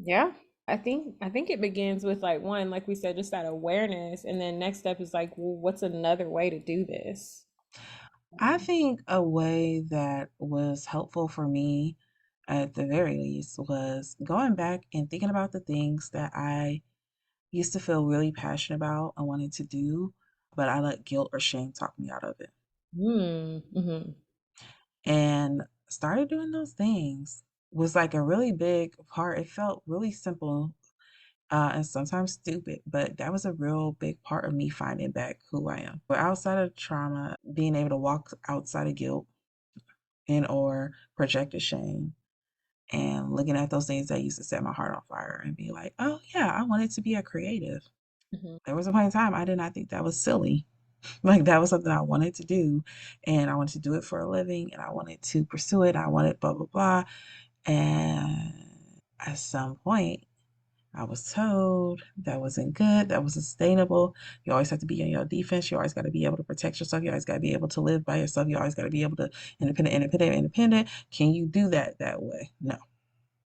[SPEAKER 2] Yeah. I think it begins with like one, like we said, just that awareness, and then next step is like, well, what's another way to do this?
[SPEAKER 1] I think a way that was helpful for me at the very least was going back and thinking about the things that I used to feel really passionate about and wanted to do, but I let guilt or shame talk me out of it.
[SPEAKER 2] Mm-hmm.
[SPEAKER 1] And started doing those things was like a really big part. It felt really simple and sometimes stupid, but that was a real big part of me finding back who I am. But outside of trauma, being able to walk outside of guilt and or projected shame and looking at those things that used to set my heart on fire and be like, oh yeah, I wanted to be a creative.
[SPEAKER 2] Hmm.
[SPEAKER 1] There was a point in time I did not think that was silly. Like that was something I wanted to do and I wanted to do it for a living and I wanted to pursue it. I wanted blah blah blah. And at some point I was told that wasn't good, that was sustainable. You always have to be on your defense. You always got to be able to protect yourself. You always got to be able to live by yourself. You always got to be able to independent. Can you do that that way? No.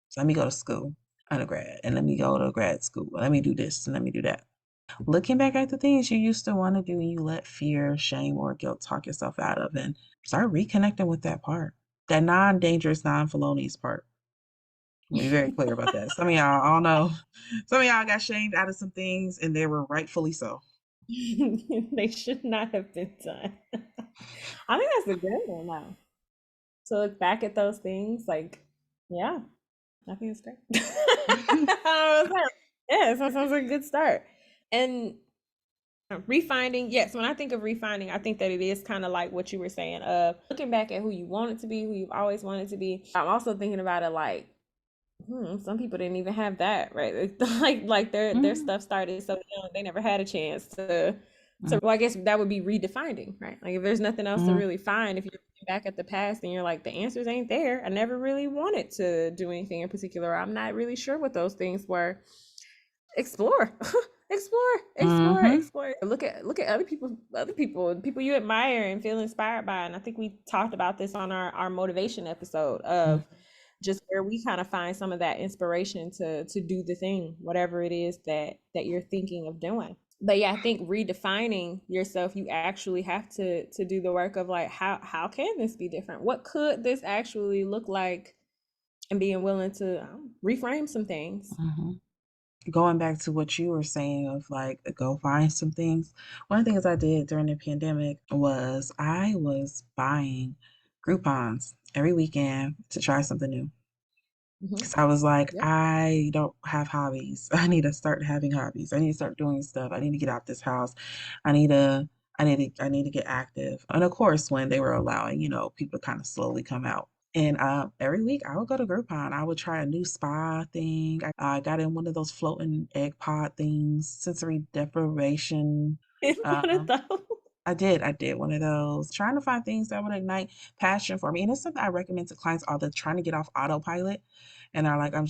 [SPEAKER 1] So let me go to school, undergrad, and let me go to grad school. Let me do this and let me do that. Looking back at the things you used to want to do and you let fear, shame, or guilt talk yourself out of and start reconnecting with that part. That non-dangerous, non-felonious part. Be very clear about that. Some of y'all, I don't know. Some of y'all got shamed out of some things and they were rightfully so.
[SPEAKER 2] They should not have been done. I think that's a good one now. To look back at those things, like, yeah, I think it's great. I was like, yeah, so sounds like a good start. And refinding, yes, when I think of refinding, I think that it is kind of like what you were saying of looking back at who you wanted to be, who you've always wanted to be. I'm also thinking about it like, some people didn't even have that, right? Like their
[SPEAKER 1] Mhm,
[SPEAKER 2] stuff started so young, they never had a chance to.
[SPEAKER 1] mhm,
[SPEAKER 2] So, well, I guess that would be redefining, right? Like if there's nothing else to
[SPEAKER 1] mhm,
[SPEAKER 2] really find, if you're looking back at the past and you're like, the answers ain't there. I never really wanted to do anything in particular. I'm not really sure what those things were. Explore,
[SPEAKER 1] mhm,
[SPEAKER 2] explore. Look at other people you admire and feel inspired by. And I think we talked about this on our motivation episode
[SPEAKER 1] mhm.
[SPEAKER 2] of just where we kind of find some of that inspiration to do the thing, whatever it is that you're thinking of doing. But yeah, I think redefining yourself, you actually have to do the work of like how can this be different? What could this actually look like? And being willing to reframe some things.
[SPEAKER 1] Mhm. Going back to what you were saying of like go find some things. One of the things I did during the pandemic was I was buying Groupons every weekend to try something new.
[SPEAKER 2] Hmm.
[SPEAKER 1] Because I was like,
[SPEAKER 2] Yep.
[SPEAKER 1] I don't have hobbies. I need to start having hobbies. I need to start doing stuff. I need to get out this house. I need to I need to get active. And of course, when they were allowing, people to kind of slowly come out. And every week I would go to Groupon. I would try a new spa thing. I got in one of those floating egg pod things, sensory deprivation.
[SPEAKER 2] It's one of
[SPEAKER 1] Um,
[SPEAKER 2] those.
[SPEAKER 1] I did one of those, trying to find things that would ignite passion for me. And it's something I recommend to clients all the trying to get off autopilot. And they're like, I'm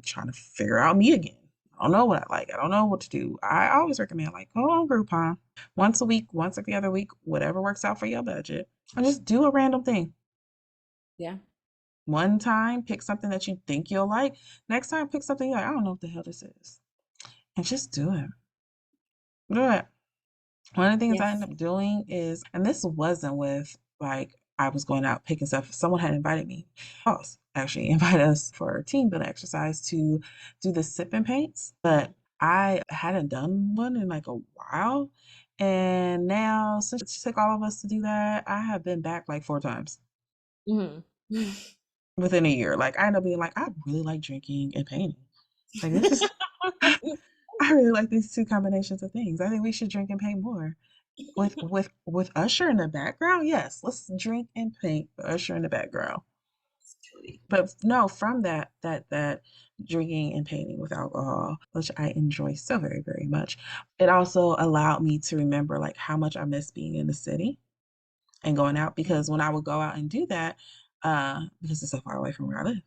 [SPEAKER 1] trying to figure out me again. I don't know what I like. I don't know what to do. I always recommend like go on Groupon once a week, once every other week, whatever works out for your budget. And just do a random thing.
[SPEAKER 2] Yeah.
[SPEAKER 1] One time, pick something that you think you'll like. Next time, pick something you're like, I don't know what the hell this is. And just do it. Do it. One of the things I
[SPEAKER 2] Yes.
[SPEAKER 1] ended up doing is, and this wasn't with like I was going out picking stuff. Someone had invited me. Boss actually invited us for a team building exercise to do the sip and paints, but I hadn't done one in like a while. And now since it took all of us to do that, I have been back like 4 times
[SPEAKER 2] Hmm.
[SPEAKER 1] within a year. Like I end up being like, I really like drinking and painting. Like this is I really like these two combinations of things. I think we should drink and paint more. With Usher in the background, yes, let's drink and paint with Usher in the background. But no, from that drinking and painting with alcohol, which I enjoy so very, very much, it also allowed me to remember like how much I miss being in the city and going out because when I would go out and do that, because it's so far away from where I live,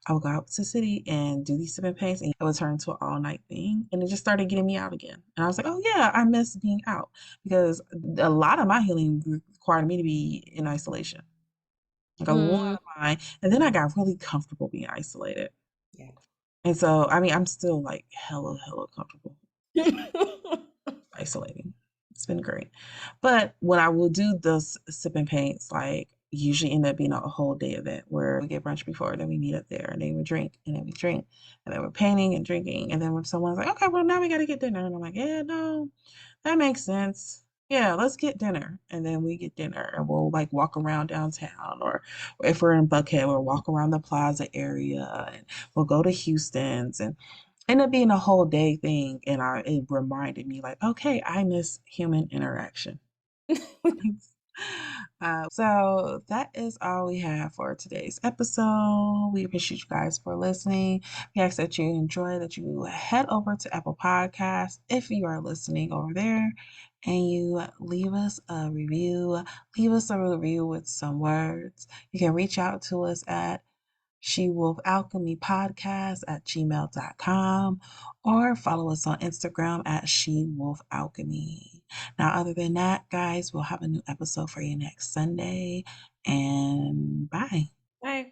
[SPEAKER 1] I would go out to the city and do these sip paints and it would turn into an all night thing. And it just started getting me out again. And I was like, oh yeah, I miss being out because a lot of my healing required me to be in isolation. Like a lot
[SPEAKER 2] Mm,
[SPEAKER 1] of mine. And then I got really comfortable being isolated.
[SPEAKER 2] yeah.
[SPEAKER 1] And so, I mean, I'm still like hella, hella comfortable isolating. It's been great. But when I will do those sip and paints, like usually end up being a whole day event where we get brunch before, then we meet up there and then we drink and then we drink and then we're painting and drinking. And then when someone's like, okay, well now we gotta get dinner. And I'm like, yeah, no, that makes sense. Yeah, let's get dinner. And then we get dinner and we'll like walk around downtown or if we're in Buckhead, we'll walk around the plaza area and we'll go to Houston's and ended up being a whole day thing, and it reminded me like, okay, I miss human interaction. So that is all we have for today's episode. We appreciate you guys for listening. We ask that you enjoy, that you head over to Apple Podcasts if you are listening over there, and you leave us a review. Leave us a review with some words. You can reach out to us at she Wolf Alchemy Podcast at gmail.com or follow us on Instagram at She Wolf Alchemy. Now, other than that, guys, we'll have a new episode for you next Sunday. And bye.
[SPEAKER 2] Bye.